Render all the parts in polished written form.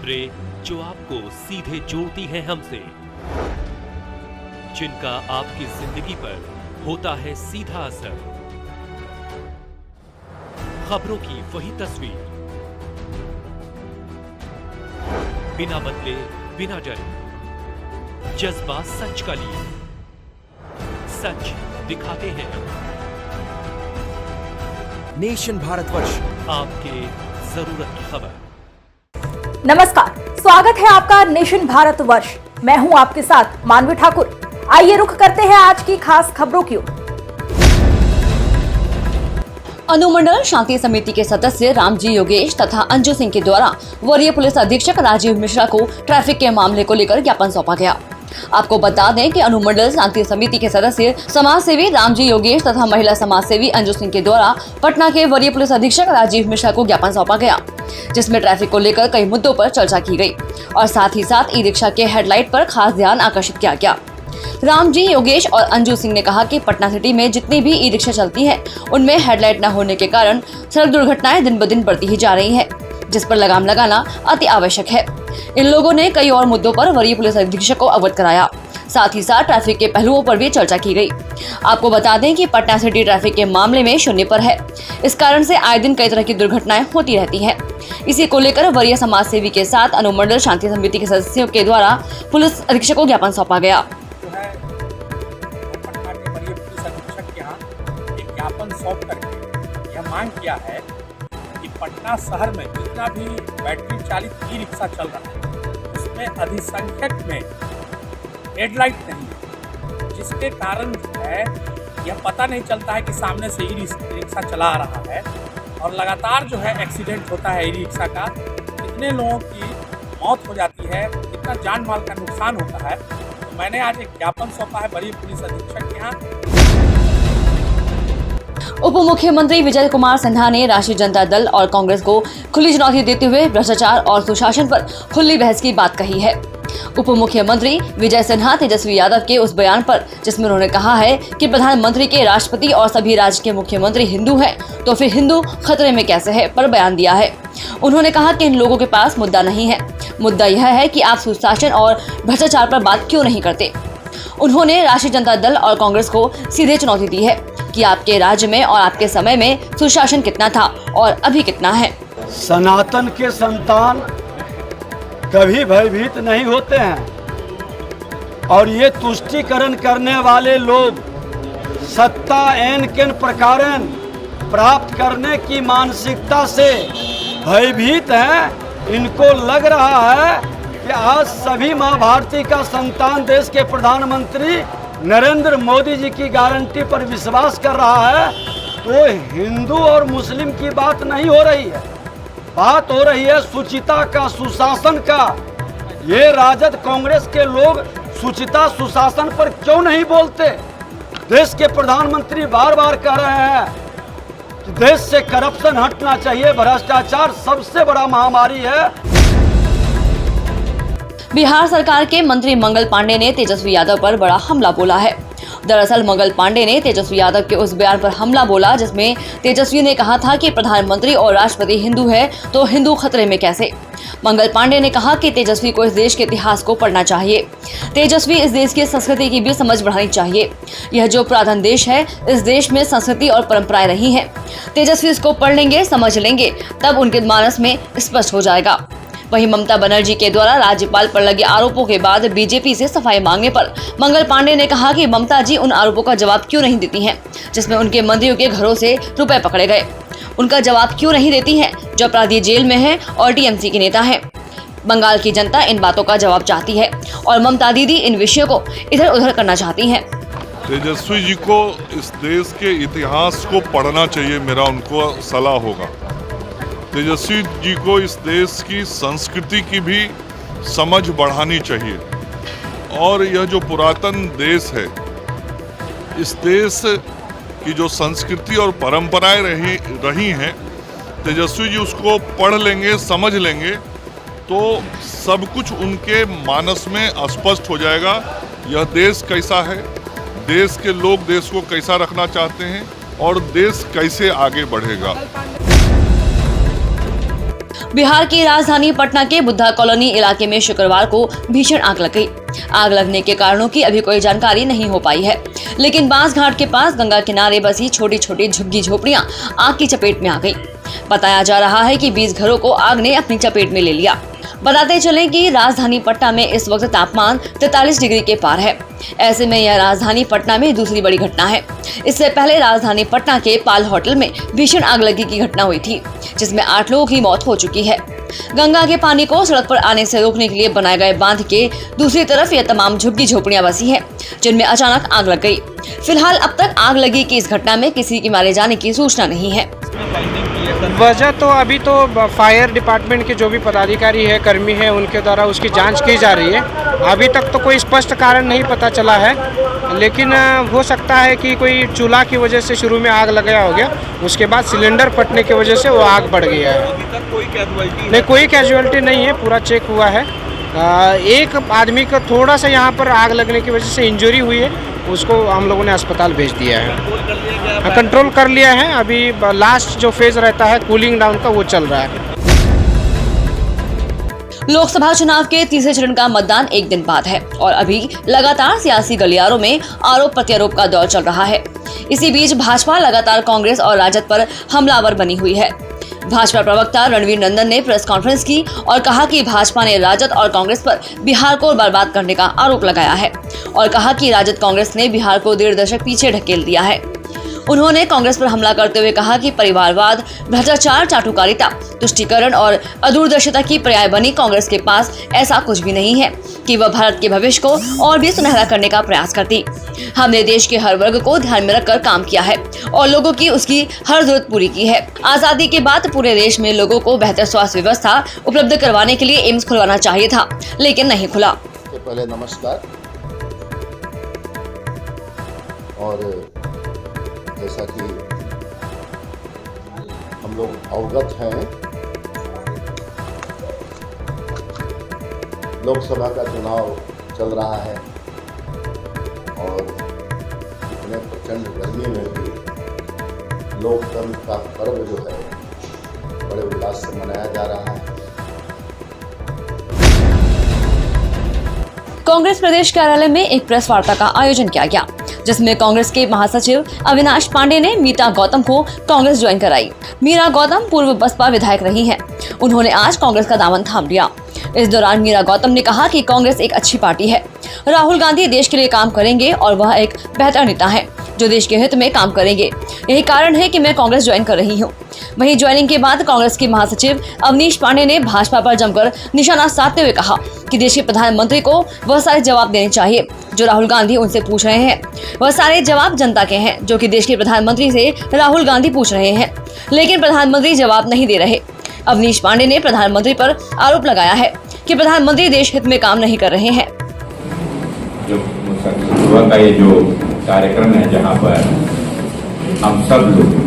खबरें जो आपको सीधे जोड़ती हैं हमसे, जिनका आपकी जिंदगी पर होता है सीधा असर। खबरों की वही तस्वीर, बिना बदले बिना डरे, जज्बा सच का लिए, सच दिखाते हैं। नेशन भारतवर्ष, आपके जरूरत की खबर। नमस्कार, स्वागत है आपका नेशन भारतवर्ष। मैं हूं आपके साथ मानवी ठाकुर। आइए रुख करते हैं आज की खास खबरों की ओर। अनुमंडल शांति समिति के सदस्य रामजी योगेश तथा अंजू सिंह के द्वारा वरीय पुलिस अधीक्षक राजीव मिश्रा को ट्रैफिक के मामले को लेकर ज्ञापन सौंपा गया। आपको बता दें कि अनुमंडल शांति समिति के सदस्य समाज सेवी रामजी योगेश तथा महिला समाज सेवी अंजू सिंह के द्वारा पटना के वरीय पुलिस अधीक्षक राजीव मिश्रा को ज्ञापन सौंपा गया, जिसमें ट्रैफिक को लेकर कई मुद्दों पर चर्चा की गई और साथ ही साथ ई रिक्शा के हेडलाइट पर खास ध्यान आकर्षित किया गया। रामजी योगेश और अंजू सिंह ने कहा कि पटना सिटी में जितनी भी ई रिक्शा चलती है उनमें हेडलाइट न होने के कारण सड़क दुर्घटनाएं दिन ब दिन बढ़ती ही जा रही है, जिस पर लगाम लगाना अति आवश्यक है। इन लोगों ने कई और मुद्दों पर वरीय पुलिस अधीक्षक को अवगत कराया। साथ ही साथ ट्रैफिक के पहलुओं पर भी चर्चा की गई। आपको बता दें कि पटना सिटी ट्रैफिक के मामले में शून्य पर है। इस कारण से आए दिन कई तरह की दुर्घटनाएं होती रहती हैं। इसी को लेकर वरीय समाज सेवी के साथ अनुमंडल शांति समिति के सदस्यों के द्वारा पुलिस अधीक्षक को ज्ञापन सौंपा गया। पटना के वरीय पुलिस अधीक्षक के यहाँ एक ज्ञापन सौंप करके यह मांग किया है कि पटना शहर में जितना भी बैटरी चालित ई रिक्शा चल रहा है उसमें अधिसंख्यक में हेडलाइट नहीं है, जिसके कारण जो है यह पता नहीं चलता है कि सामने से ई रिक्शा चला आ रहा है और लगातार जो है एक्सीडेंट होता है। ई रिक्शा का कितने लोगों की मौत हो जाती है, कितना जान माल का नुकसान होता है। तो मैंने आज एक ज्ञापन सौंपा है वरीय पुलिस अधीक्षक के यहाँ। उप मुख्यमंत्री विजय कुमार सिन्हा ने राष्ट्रीय जनता दल और कांग्रेस को खुली चुनौती देते हुए भ्रष्टाचार और सुशासन पर खुली बहस की बात कही है। उप मुख्यमंत्री विजय सिन्हा तेजस्वी यादव के उस बयान पर जिसमें उन्होंने कहा है कि प्रधानमंत्री के राष्ट्रपति और सभी राज्य के मुख्यमंत्री हिंदू हैं, तो फिर हिंदू खतरे में कैसे है, पर बयान दिया है। उन्होंने कहा कि इन लोगों के पास मुद्दा नहीं है, मुद्दा यह है कि आप सुशासन और भ्रष्टाचार पर बात क्यों नहीं करते। उन्होंने राष्ट्रीय जनता दल और कांग्रेस को सीधे चुनौती दी है कि आपके राज्य में और आपके समय में सुशासन कितना था और अभी कितना है। सनातन के संतान कभी भयभीत नहीं होते हैं और ये तुष्टीकरण करने वाले लोग सत्ता एन केन प्रकारन प्राप्त करने की मानसिकता से भयभीत हैं। इनको लग रहा है कि आज सभी माँ भारती का संतान देश के प्रधानमंत्री नरेंद्र मोदी जी की गारंटी पर विश्वास कर रहा है, तो हिंदू और मुस्लिम की बात नहीं हो रही है, बात हो रही है सुचिता का, सुशासन का। ये राजद कांग्रेस के लोग सुचिता सुशासन पर क्यों नहीं बोलते। देश के प्रधानमंत्री बार बार कह रहे हैं कि देश से करप्शन हटना चाहिए, भ्रष्टाचार सबसे बड़ा महामारी है। बिहार सरकार के मंत्री मंगल पांडे ने तेजस्वी यादव पर बड़ा हमला बोला है। दरअसल मंगल पांडे ने तेजस्वी यादव के उस बयान पर हमला बोला जिसमें तेजस्वी ने कहा था कि प्रधानमंत्री और राष्ट्रपति हिंदू है, तो हिंदू खतरे में कैसे। मंगल पांडे ने कहा कि तेजस्वी को इस देश के इतिहास को पढ़ना चाहिए। तेजस्वी इस देश की संस्कृति की भी समझ बढ़ानी चाहिए। यह जो पुरातन देश है, इस देश में संस्कृति और परंपराएं रही हैं। तेजस्वी इसको पढ़ लेंगे, समझ लेंगे, तब उनके मानस में स्पष्ट हो जाएगा। वहीं ममता बनर्जी के द्वारा राज्यपाल पर लगे आरोपों के बाद बीजेपी से सफाई मांगने पर मंगल पांडे ने कहा कि ममता जी उन आरोपों का जवाब क्यों नहीं देती हैं, जिसमें उनके मंत्रियों के घरों से रुपए पकड़े गए। उनका जवाब क्यों नहीं देती हैं, जो अपराधी जेल में हैं और टीएमसी के नेता हैं। बंगाल की जनता इन बातों का जवाब चाहती है और ममता दीदी इन विषयों को इधर उधर करना चाहती हैं। तेजस्वी जी को इस देश के इतिहास को पढ़ना चाहिए, मेरा उनको सलाह होगा। तेजस्वी जी को इस देश की संस्कृति की भी समझ बढ़ानी चाहिए और यह जो पुरातन देश है, इस देश की जो संस्कृति और परंपराएं रही हैं, तेजस्वी जी उसको पढ़ लेंगे, समझ लेंगे, तो सब कुछ उनके मानस में स्पष्ट हो जाएगा। यह देश कैसा है, देश के लोग देश को कैसा रखना चाहते हैं और देश कैसे आगे बढ़ेगा। बिहार की राजधानी पटना के बुद्धा कॉलोनी इलाके में शुक्रवार को भीषण आग लग गई। आग लगने के कारणों की अभी कोई जानकारी नहीं हो पाई है, लेकिन बांस घाट के पास गंगा किनारे बसी छोटी छोटी झुग्गी झोपड़ियां आग की चपेट में आ गई। बताया जा रहा है कि 20 घरों को आग ने अपनी चपेट में ले लिया। बताते चलें कि राजधानी पटना में इस वक्त तापमान 43 डिग्री के पार है। ऐसे में यह राजधानी पटना में दूसरी बड़ी घटना है। इससे पहले राजधानी पटना के पाल होटल में भीषण आगलगी की घटना हुई थी, जिसमें 8 लोगों की मौत हो चुकी है। गंगा के पानी को सड़क पर आने से रोकने के लिए बनाए गए बांध के दूसरी तरफ यह तमाम झुग्गी झोपड़ियां बसी हैं, जिनमें अचानक आग लग गई। फिलहाल अब तक आग लगी की इस घटना में किसी के मारे जाने की सूचना नहीं है। वजह तो अभी तो फायर डिपार्टमेंट के जो भी पदाधिकारी है, कर्मी है, उनके द्वारा उसकी जांच की जा रही है। अभी तक तो कोई स्पष्ट कारण नहीं पता चला है, लेकिन हो सकता है कि कोई चूल्हा की वजह से शुरू में आग लग गया हो गया, उसके बाद सिलेंडर फटने की वजह से वो आग बढ़ गया है। अभी तक कोई कैजुअलिटी नहीं, कोई कैजुअलिटी नहीं है, पूरा चेक हुआ है। एक आदमी को थोड़ा सा यहाँ पर आग लगने की वजह से इंजरी हुई है, उसको हम लोगों ने अस्पताल भेज दिया है। कंट्रोल कर लिया है। अभी लास्ट जो फेज रहता है कूलिंग डाउन का, वो चल रहा है। लोकसभा चुनाव के तीसरे चरण का मतदान एक दिन बाद है और अभी लगातार सियासी गलियारों में आरोप प्रत्यारोप का दौर चल रहा है। इसी बीच भाजपा लगातार कांग्रेस और राजद पर हमलावर बनी हुई है। भाजपा प्रवक्ता रणवीर नंदन ने प्रेस कॉन्फ्रेंस की और कहा कि भाजपा ने राजद और कांग्रेस पर बिहार को बर्बाद करने का आरोप लगाया है और कहा कि राजद कांग्रेस ने बिहार को 1.5 दशक पीछे ढकेल दिया है। उन्होंने कांग्रेस पर हमला करते हुए कहा कि परिवारवाद, भ्रष्टाचार, चाटुकारिता, तुष्टीकरण और अदूरदर्शिता की पर्याय बनी कांग्रेस के पास ऐसा कुछ भी नहीं है कि वह भारत के भविष्य को और भी सुनहरा करने का प्रयास करती। हमने देश के हर वर्ग को ध्यान में रखकर काम किया है और लोगों की उसकी हर जरूरत पूरी की है। आजादी के बाद पूरे देश में लोगों को बेहतर स्वास्थ्य व्यवस्था उपलब्ध करवाने के लिए एम्स खुलवाना चाहिए था, लेकिन नहीं खुला। पहले नमस्कार। और जैसा कि हम लोग अवगत हैं, लोकसभा का चुनाव चल रहा है और इतने प्रचंड गर्मी में भी लोकतंत्र का पर्व जो है बड़े उल्लास से मनाया जा रहा है। कांग्रेस प्रदेश कार्यालय में एक प्रेस वार्ता का आयोजन किया गया, जिसमें कांग्रेस के महासचिव अविनाश पांडे ने मीरा गौतम को कांग्रेस ज्वाइन कराई। मीरा गौतम पूर्व बसपा विधायक रही हैं। उन्होंने आज कांग्रेस का दामन थाम लिया। इस दौरान मीरा गौतम ने कहा कि कांग्रेस एक अच्छी पार्टी है, राहुल गांधी देश के लिए काम करेंगे और वह एक बेहतर नेता है जो देश के हित में काम करेंगे। यही कारण है कि मैं कांग्रेस ज्वाइन कर रही हूँ। वहीं ज्वाइनिंग के बाद कांग्रेस के महासचिव अवनीश पांडे ने भाजपा पर जमकर निशाना साधते हुए कहा कि देश के प्रधानमंत्री को वह सारे जवाब देने चाहिए जो राहुल गांधी उनसे पूछ रहे हैं। वह सारे जवाब जनता के हैं जो कि देश के प्रधानमंत्री से राहुल गांधी पूछ रहे हैं, लेकिन प्रधानमंत्री जवाब नहीं दे रहे। अवनीश पांडे ने प्रधानमंत्री पर आरोप लगाया है कि प्रधानमंत्री देश हित में काम नहीं कर रहे हैं। जो सुबह का ये जो कार्यक्रम है, जहाँ पर हम सब लोग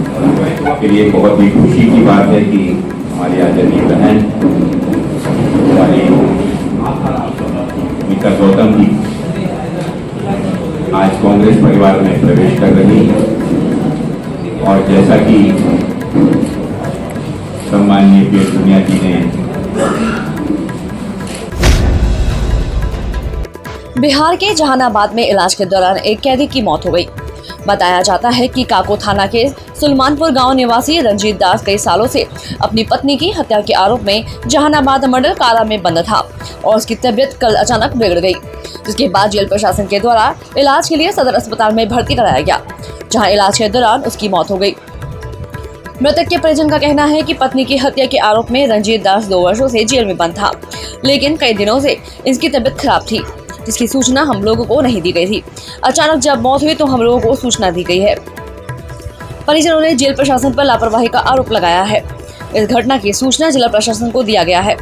के लिए बहुत ही खुशी की बात है कि हमारी आदरणीय बहन हमारी मीरा गौतम जी आज कांग्रेस परिवार में प्रवेश कर रही है। और जैसा कि सम्माननीय पी सोनिया जी ने बिहार के जहानाबाद में इलाज के दौरान एक कैदी की मौत हो गई। बताया जाता है कि काको थाना के सुलमानपुर गांव निवासी रंजीत दास कई सालों से अपनी पत्नी की हत्या के आरोप में जहानाबाद मंडल कारा में बंद था और उसकी तबीयत कल अचानक बिगड़ गई, जिसके बाद जेल प्रशासन के द्वारा इलाज के लिए सदर अस्पताल में भर्ती कराया गया, जहां इलाज के दौरान उसकी मौत हो गई। मृतक के परिजन का कहना है कि पत्नी की हत्या के आरोप में रंजीत दास 2 वर्षों से जेल में बंद था, लेकिन कई दिनों से इसकी तबीयत खराब थी, जिसकी सूचना हम लोगों को नहीं दी गई थी। अचानक जब मौत हुई तो हम लोगों को सूचना दी गई है। परिजनों ने जेल प्रशासन पर लापरवाही का आरोप लगाया है। इस घटना की सूचना जिला प्रशासन को दिया गया है।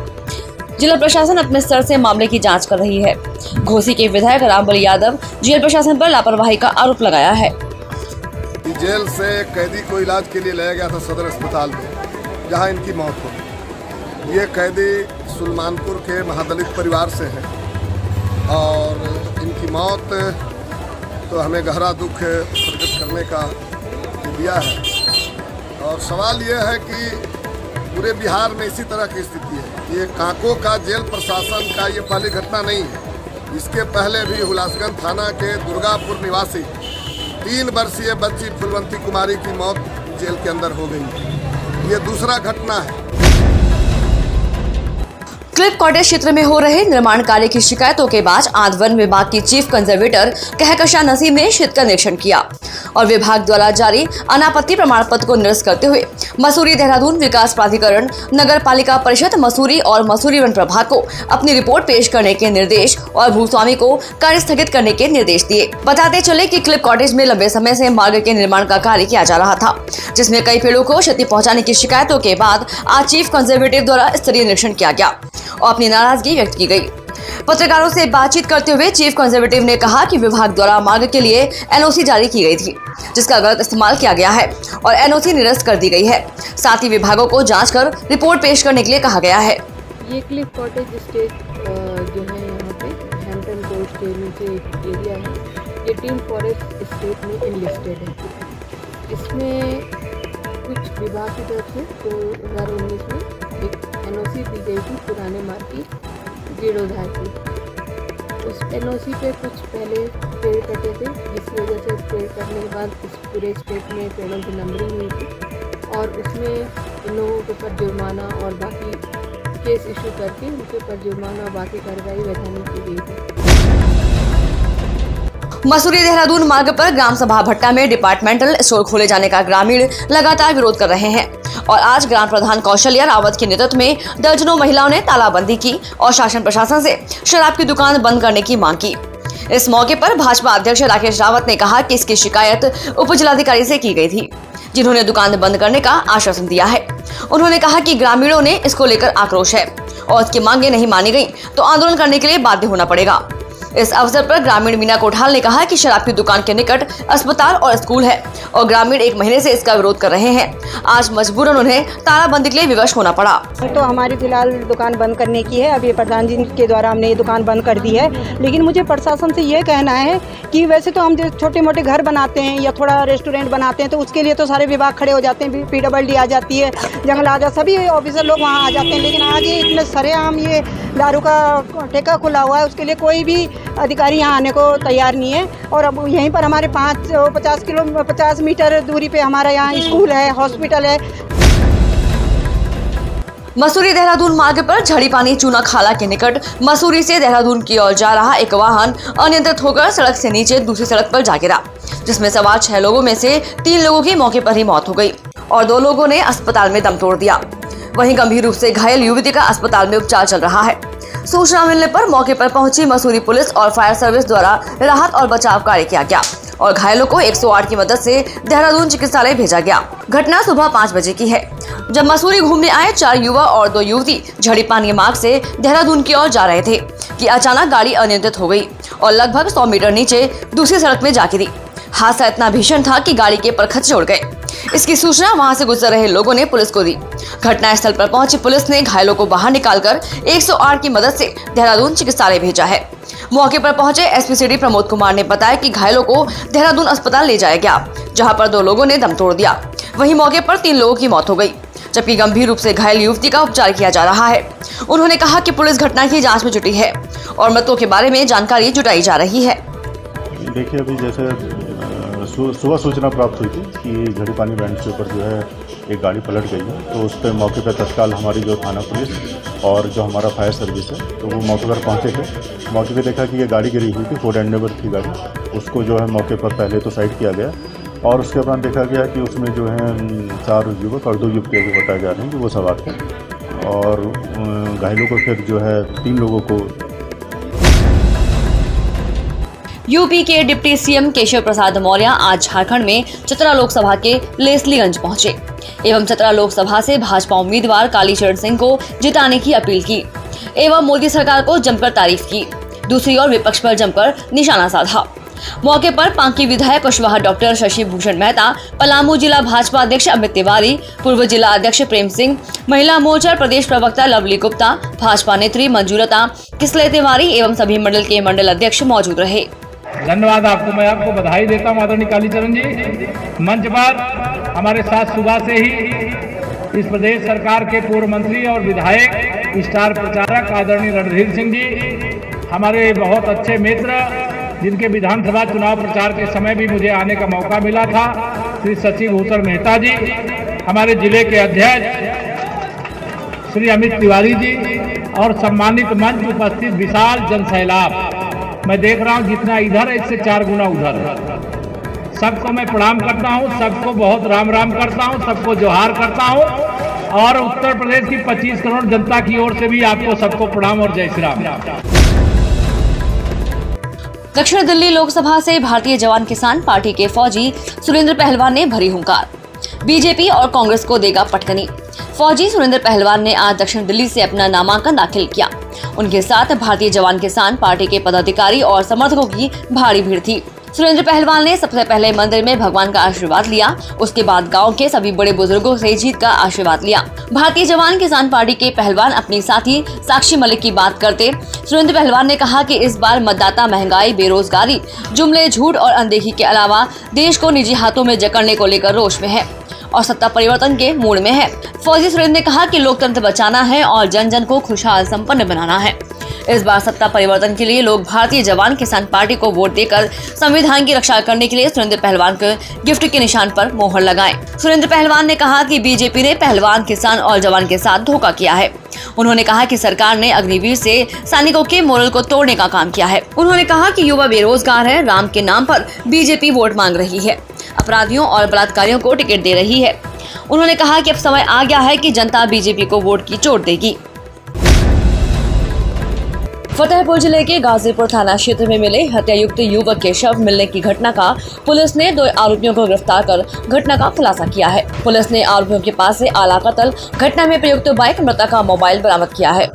जिला प्रशासन अपने स्तर से मामले की जांच कर रही है। घोसी के विधायक रामबली यादव जेल प्रशासन पर लापरवाही का आरोप लगाया है। जेल से कैदी को इलाज के लिए लाया गया था सदर अस्पताल में, जहां इनकी मौत हो। ये कैदी सुलमानपुर के महादलित परिवार से हैं और इनकी मौत तो हमें गहरा दुख प्रकट करने का दिया है। और सवाल ये है कि पूरे बिहार में इसी तरह की स्थिति है। ये कांको का जेल प्रशासन का ये पहली घटना नहीं है। इसके पहले भी हुलासगंज थाना के दुर्गापुर निवासी 3 वर्षीय बच्ची फुलवंती कुमारी की मौत जेल के अंदर हो गई। ये दूसरा घटना है। क्लिफ कॉटेज क्षेत्र में हो रहे निर्माण कार्य की शिकायतों के बाद आज वन विभाग की चीफ कंजर्वेटर कहकशां नसीम ने क्षेत्र का निरीक्षण किया और विभाग द्वारा जारी अनापत्ति प्रमाण पत्र को निरस्त करते हुए मसूरी देहरादून विकास प्राधिकरण, नगर पालिका परिषद मसूरी और मसूरी वन प्रभाग को अपनी रिपोर्ट पेश करने के निर्देश और भूस्वामी को कार्य स्थगित करने के निर्देश दिए। बताते चले कि क्लिफ कॉटेज में लंबे समय से मार्ग के निर्माण का कार्य किया जा रहा था, जिसमें कई पेड़ों को क्षति पहुंचाने की शिकायतों के बाद आज चीफ कंजर्वेटिव द्वारा स्तरीय निरीक्षण किया गया और अपनी नाराजगी व्यक्त की गई। पत्रकारों से बातचीत करते हुए चीफ कंजर्वेटिव ने कहा कि विभाग द्वारा मार्ग के लिए एनओसी जारी की गई थी, जिसका गलत इस्तेमाल किया गया है और एनओसी निरस्त कर दी गई है। साथ ही विभागों को जांच कर रिपोर्ट पेश करने के लिए कहा गया है। ये क्लिफ कॉटेज स्टेट जो है यहाँ पे हैम्पटन कोस्ट के नीचे एक एरिया है। ये टीन फॉरेस्ट स्टेट में इनलिस्टेड है। इसमें कुछ विभाग की तरफ से 2019 में एक एनओसी दी गई थी पुराने मार्ग की जीर्णोद्धार की। उस एनओसी पे कुछ पहले पेड़ कटे थे, जिसकी वजह से पेड़ कटने के बाद इस पूरे स्टेट में पेड़ों की नंबरिंग हुई थी और उसमें इन लोगों के ऊपर जुर्माना और बाकी केस इशू करके उनके ऊपर जुर्माना और बाकी कार्रवाई वैधानिक की गई थी। मसूरी देहरादून मार्ग पर ग्राम सभा भट्टा में डिपार्टमेंटल स्टोर खोले जाने का ग्रामीण लगातार विरोध कर रहे हैं और आज ग्राम प्रधान कौशल्या रावत के नेतृत्व में दर्जनों महिलाओं ने तालाबंदी की और शासन प्रशासन से शराब की दुकान बंद करने की मांग की। इस मौके पर भाजपा अध्यक्ष राकेश रावत ने कहा कि इसकी शिकायत उप जिलाधिकारी से की गई थी, जिन्होंने दुकान बंद करने का आश्वासन दिया है। उन्होंने कहा कि ग्रामीणों ने इसको लेकर आक्रोश है और इसकी मांगे नहीं मानी गई तो आंदोलन करने के लिए बाध्य होना पड़ेगा। इस अवसर पर ग्रामीण मीना कोठाल ने कहा कि शराब की दुकान के निकट अस्पताल और स्कूल है और ग्रामीण 1 महीने से इसका विरोध कर रहे हैं। आज मजबूरन उन्हें तालाबंदी के लिए विवश होना पड़ा। तो हमारी फिलहाल दुकान बंद करने की है। अभी प्रधान जी के द्वारा हमने ये दुकान बंद कर दी है, लेकिन मुझे प्रशासन से ये कहना है कि वैसे तो हम जो छोटे मोटे घर बनाते हैं या थोड़ा रेस्टोरेंट बनाते हैं तो उसके लिए तो सारे विभाग खड़े हो जाते हैं, PWD आ जाती है, जंगल आ जाता, सभी ऑफिसर लोग वहाँ आ जाते हैं। लेकिन आज ये इतने सरेआम ये दारू का ठेका खुला हुआ है, उसके लिए कोई भी अधिकारी यहाँ आने को तैयार नहीं है। और अब यहीं पर हमारे 50 मीटर दूरी पे हमारा यहाँ स्कूल है, हॉस्पिटल है। मसूरी देहरादून मार्ग पर झड़ी पानी चूना खाला के निकट मसूरी से देहरादून की ओर जा रहा एक वाहन अनियंत्रित होकर सड़क से नीचे दूसरी सड़क पर जा गिरा, जिसमें सवार 6 लोगों में से 3 लोगों की मौके पर ही मौत हो गई और 2 लोगों ने अस्पताल में दम तोड़ दिया। वहीं गंभीर रूप से घायल युवती का अस्पताल में उपचार चल रहा है। सूचना मिलने पर मौके पर पहुंची मसूरी पुलिस और फायर सर्विस द्वारा राहत और बचाव कार्य किया गया और घायलों को 108 की मदद से देहरादून चिकित्सालय भेजा गया। घटना सुबह 5 बजे की है, जब मसूरी घूमने आए 4 युवा और 2 युवती झड़ी पानी मार्ग से देहरादून की ओर जा रहे थे कि अचानक गाड़ी अनियंत्रित हो गई और लगभग 100 मीटर नीचे दूसरी सड़क में जा गिरी। हादसा इतना भीषण था कि गाड़ी के परखच्चे उड़ गए। इसकी सूचना वहां से गुजर रहे लोगों ने पुलिस को दी। घटनास्थल पर पहुंची पुलिस ने घायलों को बाहर निकालकर 108 की मदद से देहरादून चिकित्सालय भेजा है। मौके पर पहुंचे एसपी सिटी प्रमोद कुमार ने बताया कि घायलों को देहरादून अस्पताल ले जाया गया, जहां पर 2 लोगों ने दम तोड़ दिया। वहीं मौके पर 3 लोगों की मौत हो गई, जबकि गंभीर रूप से घायल युवती का उपचार किया जा रहा है। उन्होंने कहा कि पुलिस घटना की जाँच में जुटी है और मृतकों के बारे में जानकारी जुटाई जा रही है। देखिए, अभी जैसे सुबह सूचना प्राप्त हुई थी कि झड़ी पानी बैंड के ऊपर जो है एक गाड़ी पलट गई है, तो उस पर मौके पर तत्काल हमारी जो थाना पुलिस और जो हमारा फायर सर्विस है तो वो मौके पर पहुंचे थे। मौके पे देखा कि ये गाड़ी गिरी हुई थी, फोर्ड एंडेवर की गाड़ी, उसको जो है मौके पर पहले तो साइड किया गया और उसके बाद देखा गया कि उसमें जो है 4 युवक और 2 युवतियाँ भी बताए जा रहे हैं कि वो सवार थे और घायलों को फिर जो है 3 लोगों को। यूपी के डिप्टी सीएम केशव प्रसाद मौर्य आज झारखंड में चतरा लोकसभा के लेस्लीगंज पहुंचे एवं चतरा लोकसभा से भाजपा उम्मीदवार कालीचरण सिंह को जिताने की अपील की एवं मोदी सरकार को जमकर तारीफ की। दूसरी ओर विपक्ष पर जमकर निशाना साधा। मौके पर पांकी विधायक कुशवाहा डॉक्टर शशि भूषण मेहता, पलामू जिला भाजपा अध्यक्ष अमित तिवारी, पूर्व जिला अध्यक्ष प्रेम सिंह, महिला मोर्चा प्रदेश प्रवक्ता लवली गुप्ता, भाजपा नेत्री मंजूलता किसले तिवारी एवं सभी मंडल के मंडल अध्यक्ष मौजूद रहे। धन्यवाद आपको, मैं आपको बधाई देता हूँ आदरणीय कालीचरण जी। मंच पर हमारे साथ सुबह से ही इस प्रदेश सरकार के पूर्व मंत्री और विधायक स्टार प्रचारक आदरणीय रणधीर सिंह जी, हमारे बहुत अच्छे मित्र जिनके विधानसभा चुनाव प्रचार के समय भी मुझे आने का मौका मिला था, श्री शशि भूषण मेहता जी, हमारे जिले के अध्यक्ष श्री अमित तिवारी जी और सम्मानित मंच उपस्थित विशाल जनसैलाब। मैं देख रहा हूँ जितना इधर है इससे 4 गुना उधर। सबको मैं प्रणाम करता हूँ, सबको बहुत राम राम करता हूँ, सबको जोहार करता हूँ और उत्तर प्रदेश की 25 करोड़ जनता की ओर से भी आपको सबको प्रणाम और जय श्री राम। दक्षिण दिल्ली लोकसभा से भारतीय जवान किसान पार्टी के फौजी सुरेंद्र पहलवान ने भरी हुंकार, बीजेपी और कांग्रेस को देगा पटकनी। फौजी सुरेंद्र पहलवान ने आज दक्षिण दिल्ली से अपना नामांकन दाखिल किया। उनके साथ भारतीय जवान किसान पार्टी के पदाधिकारी और समर्थकों की भारी भीड़ थी। सुरेंद्र पहलवान ने सबसे पहले मंदिर में भगवान का आशीर्वाद लिया, उसके बाद गांव के सभी बड़े बुजुर्गों से जीत का आशीर्वाद लिया। भारतीय जवान किसान पार्टी के पहलवान अपनी साथी साक्षी मलिक की बात करते सुरेंद्र पहलवान ने कहा कि इस बार मतदाता महंगाई, बेरोजगारी, जुमले, झूठ और अनदेखी के अलावा देश को निजी हाथों में जकड़ने को लेकर रोष में है और सत्ता परिवर्तन के मूड में है। फौजी सुरेंद्र ने कहा कि लोकतंत्र बचाना है और जन जन को खुशहाल संपन्न बनाना है। इस बार सत्ता परिवर्तन के लिए लोग भारतीय जवान किसान पार्टी को वोट देकर संविधान की रक्षा करने के लिए सुरेंद्र पहलवान के गिफ्ट के निशान पर मोहर लगाएं। सुरेंद्र पहलवान ने कहा कि बीजेपी ने पहलवान, किसान और जवान के साथ धोखा किया है। उन्होंने कहा कि सरकार ने अग्निवीर से सैनिकों के मोरल को तोड़ने का काम किया है। उन्होंने कहा कि युवा बेरोजगार है, राम के नाम पर बीजेपी वोट मांग रही है, अपराधियों और बलात्कारियों को टिकट दे रही है। उन्होंने कहा कि अब समय आ गया है कि जनता बीजेपी को वोट की चोट देगी। फतेहपुर जिले के गाजीपुर थाना क्षेत्र में मिले हत्यायुक्त युवक के शव मिलने की घटना का पुलिस ने 2 आरोपियों को गिरफ्तार कर घटना का खुलासा किया है। पुलिस ने आरोपियों के पास से आला कत्ल, घटना में प्रयुक्त बाइक, मृतक का मोबाइल बरामद किया है।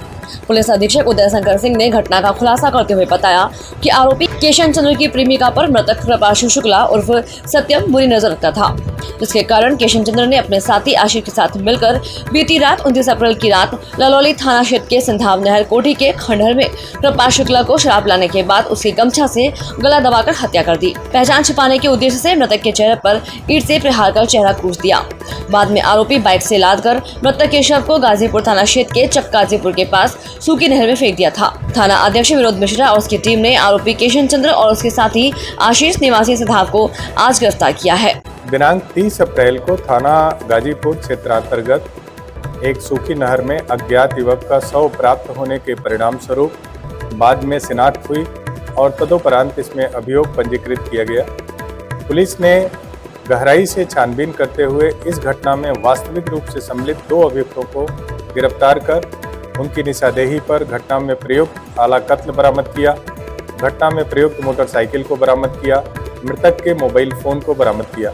पुलिस अधीक्षक उदय शंकर सिंह ने घटना का खुलासा करते हुए बताया कि आरोपी केशन चंद्र की प्रेमिका पर मृतक प्रभाषु शुक्ला उर्फ सत्यम बुरी नजर रखता था, जिसके कारण केशन चंद्र ने अपने साथी आशिक के साथ मिलकर बीती रात 29 अप्रैल की रात ललौली थाना क्षेत्र के सिंधाव नहर कोठी के खंडहर में प्रभाष शुक्ला को शराब लाने के बाद उसके गमछा से गला दबाकर हत्या कर दी। पहचान छिपाने के उद्देश्य से मृतक के चेहरे पर ईंट से प्रहार कर चेहरा कूच दिया। बाद में आरोपी बाइक से लादकर मृतक के शव को गाजीपुर थाना क्षेत्र के चक्काजीपुर के पास सूखी नहर में फेंक दिया था। थाना अध्यक्ष विनोद मिश्रा और उसकी टीम ने आरोपी केशन चंद्र और उसके साथी आशीष निवासी सिद्धार्थ को आज गिरफ्तार किया है। दिनांक 30 अप्रैल को थाना गाजीपुर क्षेत्रांतर्गत एक सूखी नहर में अज्ञात युवक का शव प्राप्त होने के परिणाम स्वरूप बाद में शिनाख्त हुई और तदोपरांत इसमें अभियोग पंजीकृत किया गया। पुलिस ने गहराई से छानबीन करते हुए इस घटना में वास्तविक रूप से सम्मिलित 2 अभियुक्तों को गिरफ्तार कर उनकी निशानदेही पर घटना में प्रयुक्त आला कत्ल बरामद किया, घटना में प्रयुक्त मोटरसाइकिल को बरामद किया, मृतक के मोबाइल फोन को बरामद किया।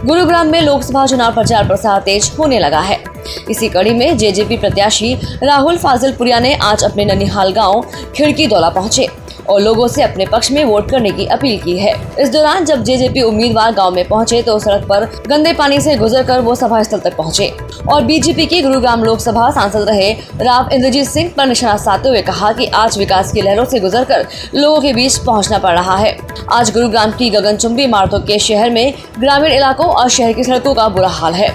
गुरुग्राम में लोकसभा चुनाव प्रचार प्रसार तेज होने लगा है। इसी कड़ी में जेजेपी प्रत्याशी राहुल फाजिलपुरिया ने आज अपने ननिहाल गांव खिड़की दौला पहुंचे और लोगों से अपने पक्ष में वोट करने की अपील की है। इस दौरान जब जेजेपी उम्मीदवार गांव में पहुंचे तो सड़क पर गंदे पानी से गुजरकर वो सभा स्थल तक पहुंचे और बीजेपी के गुरुग्राम लोकसभा सांसद रहे राव इंद्रजीत सिंह पर निशाना साधते हुए कहा कि आज विकास की लहरों से गुजरकर लोगों के बीच पहुंचना पड़ रहा है। आज गुरुग्राम की गगनचुंबी इमारतों के शहर में ग्रामीण इलाकों और शहर की सड़कों का बुरा हाल है।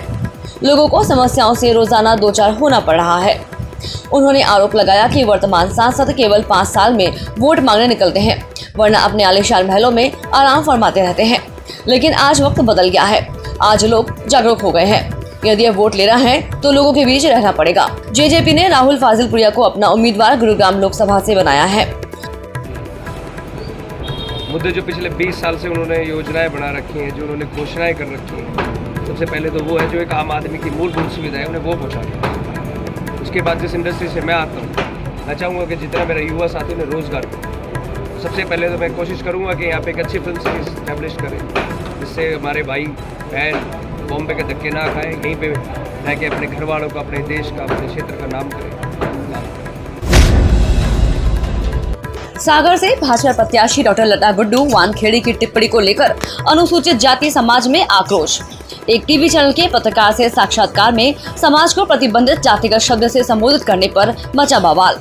लोगों को समस्याओं से रोजाना 2-4 होना पड़ रहा है। उन्होंने आरोप लगाया कि वर्तमान सांसद केवल 5 साल में वोट मांगने निकलते हैं, वरना अपने आलीशान महलों में आराम फरमाते रहते हैं। लेकिन आज वक्त बदल गया है, आज लोग जागरूक हो गए हैं। यदि अब वोट लेना है तो लोगों के बीच रहना पड़ेगा। जेजेपी ने राहुल फाजिलपुरिया को अपना उम्मीदवार गुरुग्राम लोकसभा से बनाया है। मुद्दे जो पिछले 20 साल से उन्होंने योजनाएं बना रखी हैं, जो उन्होंने घोषणाएं कर रखी हैं, सबसे पहले तो वो है जो एक आम आदमी की मूलभूत सुविधा है उन्हें वो पहुँचा। उसके बाद जिस इंडस्ट्री से मैं आता हूँ, मैं चाहूँगा कि जितना मेरा युवा साथी उन्हें रोज़गार हो। सबसे पहले तो मैं कोशिश करूँगा कि यहाँ पे एक अच्छी फिल्म सिटी इस्टेब्लिश करें, जिससे हमारे भाई बहन बॉम्बे के धक्के ना खाएं, यहीं पे रह के अपने घर वालों का, अपने देश का, अपने क्षेत्र का नाम करें। सागर से भाजपा प्रत्याशी डॉक्टर लता गुड्डू वानखेड़ी की टिप्पणी को लेकर अनुसूचित जाति समाज में आक्रोश। एक टीवी चैनल के पत्रकार से साक्षात्कार में समाज को प्रतिबंधित जातिगत शब्द से संबोधित करने पर मचा बवाल।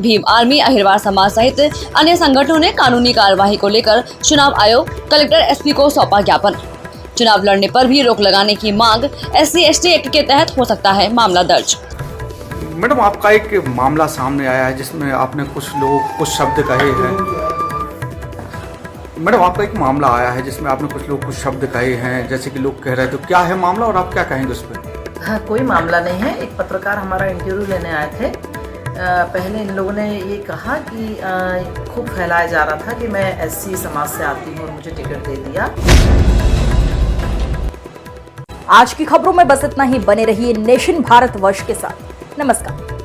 भीम आर्मी, अहिरवार समाज सहित अन्य संगठनों ने कानूनी कार्यवाही को लेकर चुनाव आयोग, कलेक्टर, एसपी को सौंपा ज्ञापन। चुनाव लड़ने पर भी रोक लगाने की मांग SC/ST एक्ट के तहत हो सकता है मामला दर्ज। मैडम, आपका एक मामला सामने आया है जिसमें आपने कुछ लोग कुछ शब्द कहे हैं। मैडम, आपका एक मामला आया है जिसमें आपने कुछ लोग कुछ शब्द कहे हैं, जैसे कि लोग कह रहे हैं, तो क्या है मामला और आप क्या कहेंगे उस पर? हाँ, कोई मामला नहीं है। एक पत्रकार हमारा इंटरव्यू लेने आए थे। पहले इन लोगों ने ये कहा कि खूब फैलाया जा रहा था कि मैं SC समाज से आती हूँ और मुझे टिकट दे दिया। आज की खबरों में बस इतना ही। बने रहिए नेशन भारतवर्ष के साथ। नमस्कार।